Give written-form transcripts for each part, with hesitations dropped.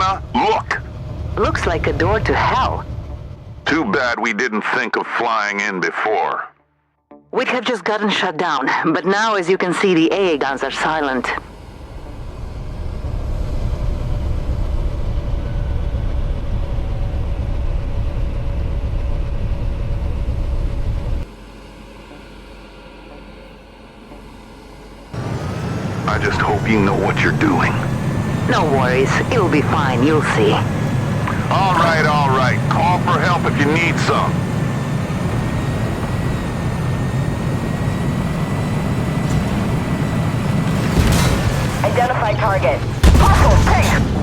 Hannah, look! Looks like a door to hell. Too bad we didn't think of flying in before. We'd have just gotten shut down, but now, as you can see, the AA guns are silent. I just hope you know what you're doing. No worries, it'll be fine, you'll see. All right. Call for help if you need some. Identify target. Hostile, take!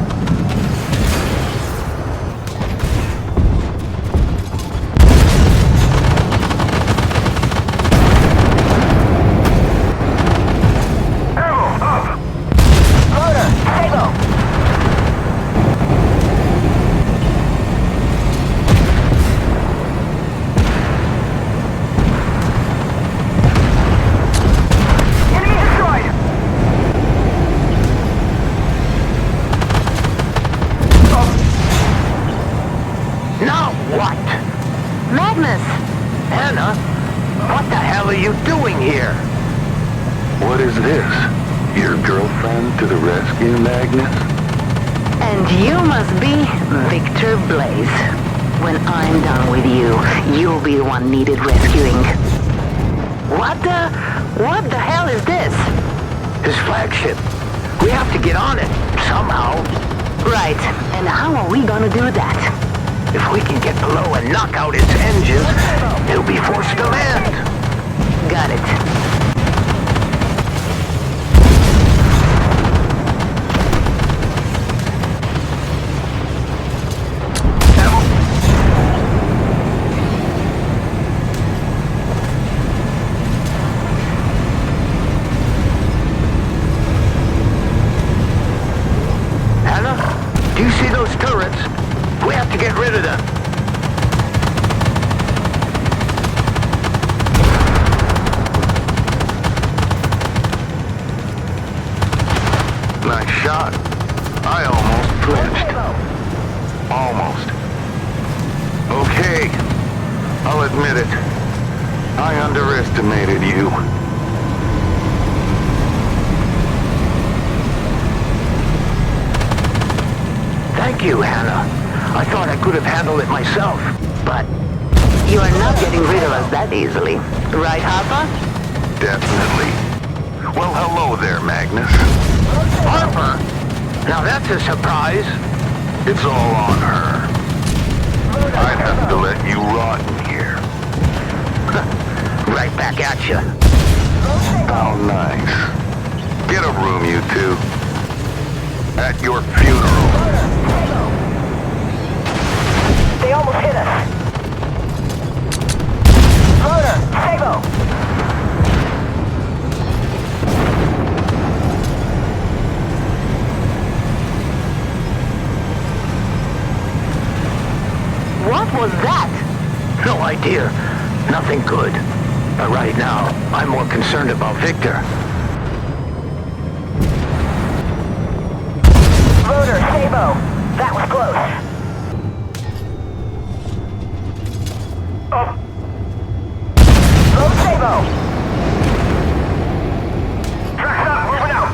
Hannah, what the hell are you doing here? What is this? Your girlfriend to the rescue, Magnus? And you must be Victor Blaze. When I'm done with you, you'll be the one needed rescuing. What the hell is this? His flagship. We have to get on it, somehow. Right, and how are we gonna do that? If we can get below and knock out its engines, it'll be forced to land. Got it. Hannah, do you see those turrets? We have to get rid of them. Nice shot. I almost flinched. Almost. Okay. I'll admit it. I underestimated you. Thank you, Hannah. I thought I could have handled it myself, but... You are not getting rid of us that easily. Right, Harper? Definitely. Well, hello there, Magnus. Harper? Now that's a surprise. It's all on her. I'd have to let you rot in here. Right back at you. How nice. Get a room, you two. At your funeral. They almost hit us. Loader, Sabo! What was that? No idea. Nothing good. But right now, I'm more concerned about Victor. Loader, Sabo! That was close. Load Sabo! Track's up, moving out!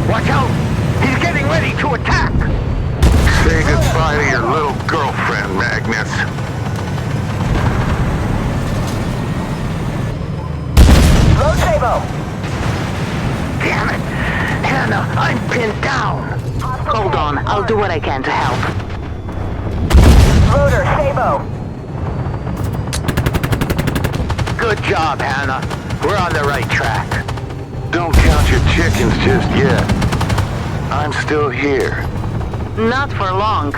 Watch out! He's getting ready to attack! Say goodbye to your little girlfriend, Magnus. Load Sabo! Damn it! Hannah, I'm pinned down! Hold on, I'll do what I can to help. Loader, Sabo! Good job, Hannah. We're on the right track. Don't count your chickens just yet. I'm still here. Not for long.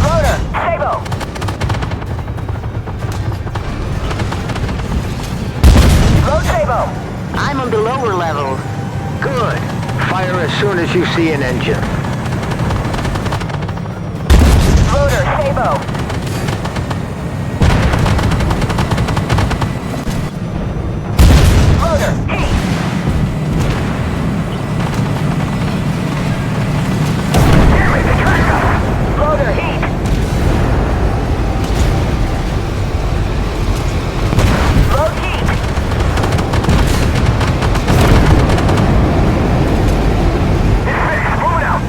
Loader, Sabo. Load Sabo. I'm on the lower level. Good. Fire as soon as you see an engine. Loader, Sabo. Loader, heat. Damn it, they tracked us. Loader, heat. Load heat. It's fixed. Moving out.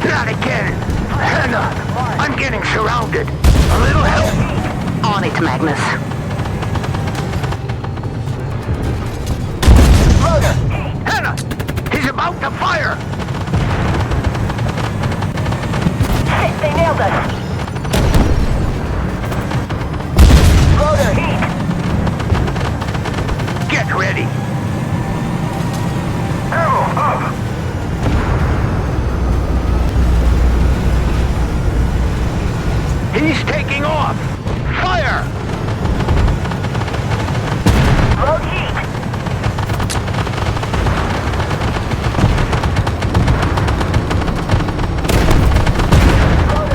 Not again. Hannah, I'm getting surrounded. A little help. On it, Magnus. Loader, heat. Hannah, he's about to fire. Shit, they nailed us. Loader, heat. Get ready. Ammo, up. He's taking off. Fire. Load heat.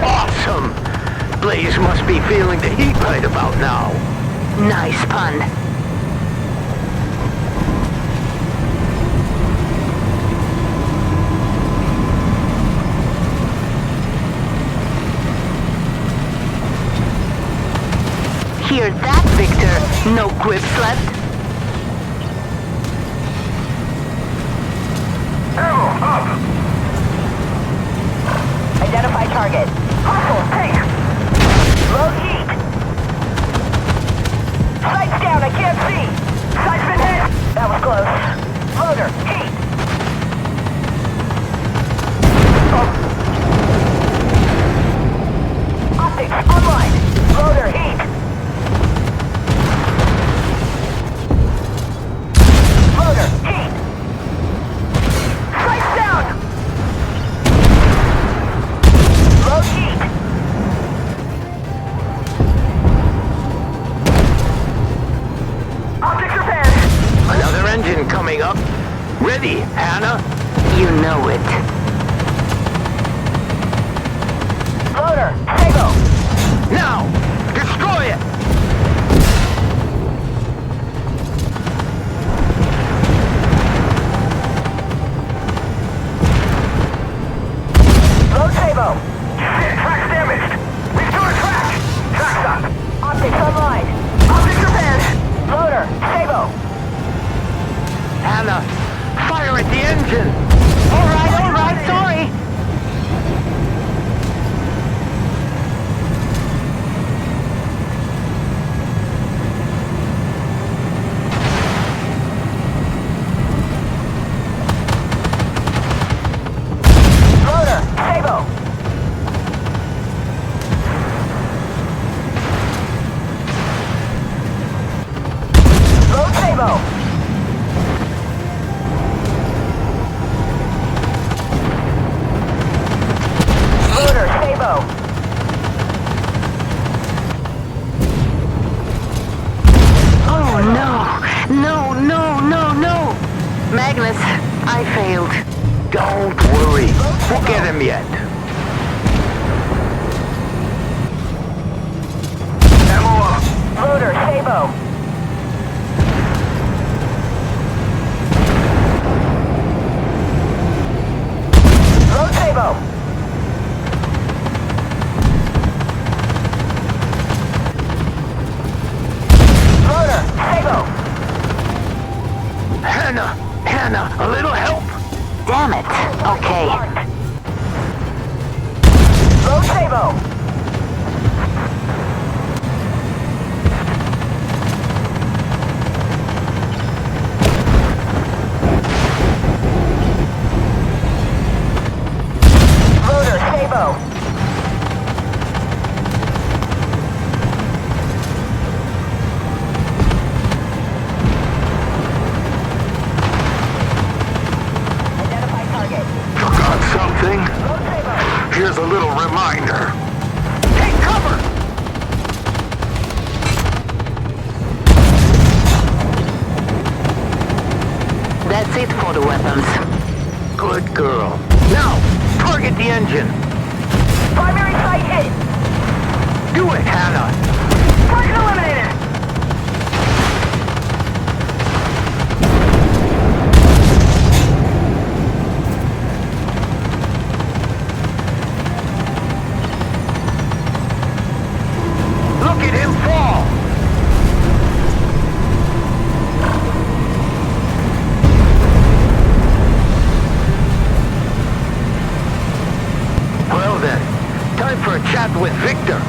Awesome. Blaze must be feeling the heat right about now. Nice pun. Hear that, Victor? No quips left? Ammo, up. Identify target. Hostile, tank. Load heat. Sights down, I can't see. Sights been hit. That was close. Loader, heat. Optics, online. Loader, heat. Loader, heat. Sights down. Load heat. Optics repaired. Another engine coming up. Ready, Hannah? You know it. Loader, Sabo. Now! Destroy it! Load Sabo. Shit, track's damaged. Restore track. Track's up. Optics online. Optics repaired. Loader, Sabo. Hannah, fire at the engine! All right, sorry. Loader, Sabo. Load Sabo. Loader, Sabo. Oh, no. Magnus, I failed. Don't worry. We'll get him yet. Ammo up. Loader, Sabo. Load Sabo. Loader, Sabo. Hannah, a little help. Damn it. Okay. Load Sabo. Loader, Sabo. Here's a little reminder. Take cover! That's it for the weapons. Good girl. Now, target the engine. Primary site hit. Do it, Hannah. Target eliminated. Look at him fall. Well then, time for a chat with Victor.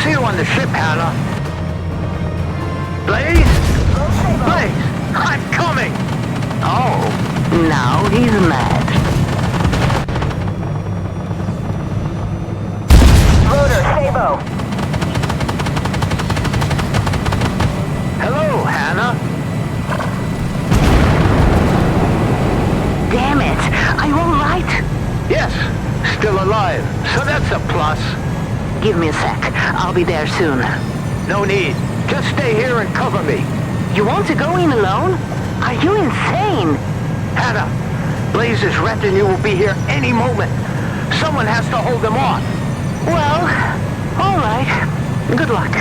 See you on the ship, Hannah. Blaze? Blaze, I'm coming! Oh, now he's mad. Loader, Sabo. Hello, Hannah. Damn it! Are you alright? Yes, still alive, so that's a plus. Give me a sec. I'll be there soon. No need. Just stay here and cover me. You want to go in alone? Are you insane? Hannah, Blaze's retinue will be here any moment. Someone has to hold them off. Well, alright. Good luck.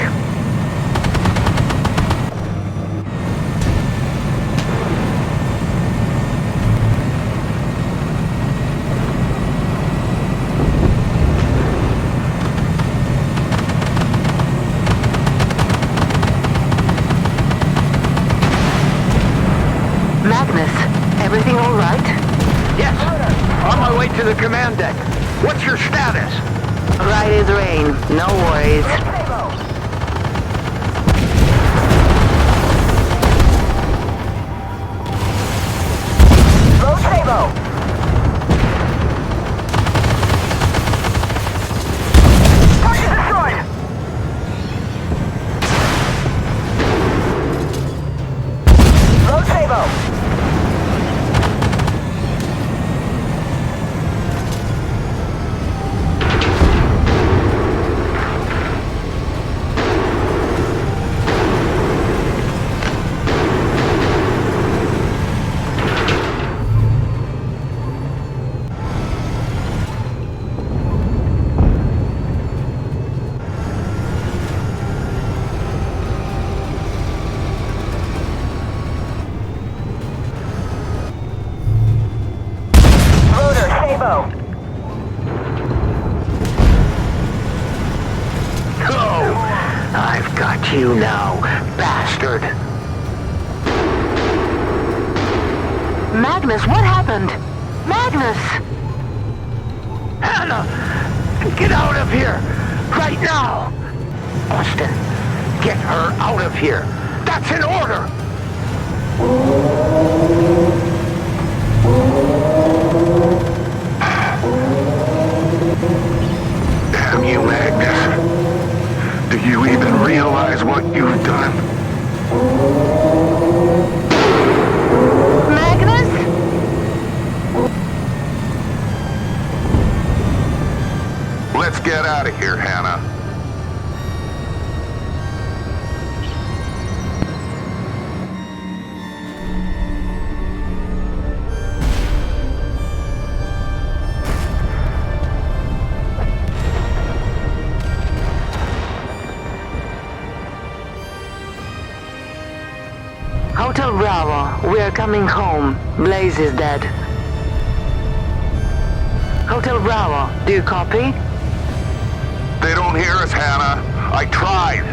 Magnus, everything all right? Yes, on my way to the command deck. What's your status? Right as rain, no worries. Sabo. Load Sabo. Target destroyed. Load Sabo. Loader, Sabo. Oh, I've got you now, bastard. Magnus, what happened? Magnus! Hannah, get out of here, right now. Austin, get her out of here. That's an order. Damn you, Magnus. Do you even realize what you've done? Magnus? Let's get out of here, Hannah. Hotel Bravo, we are coming home. Blaze is dead. Hotel Bravo, do you copy? They don't hear us, Hannah. I tried.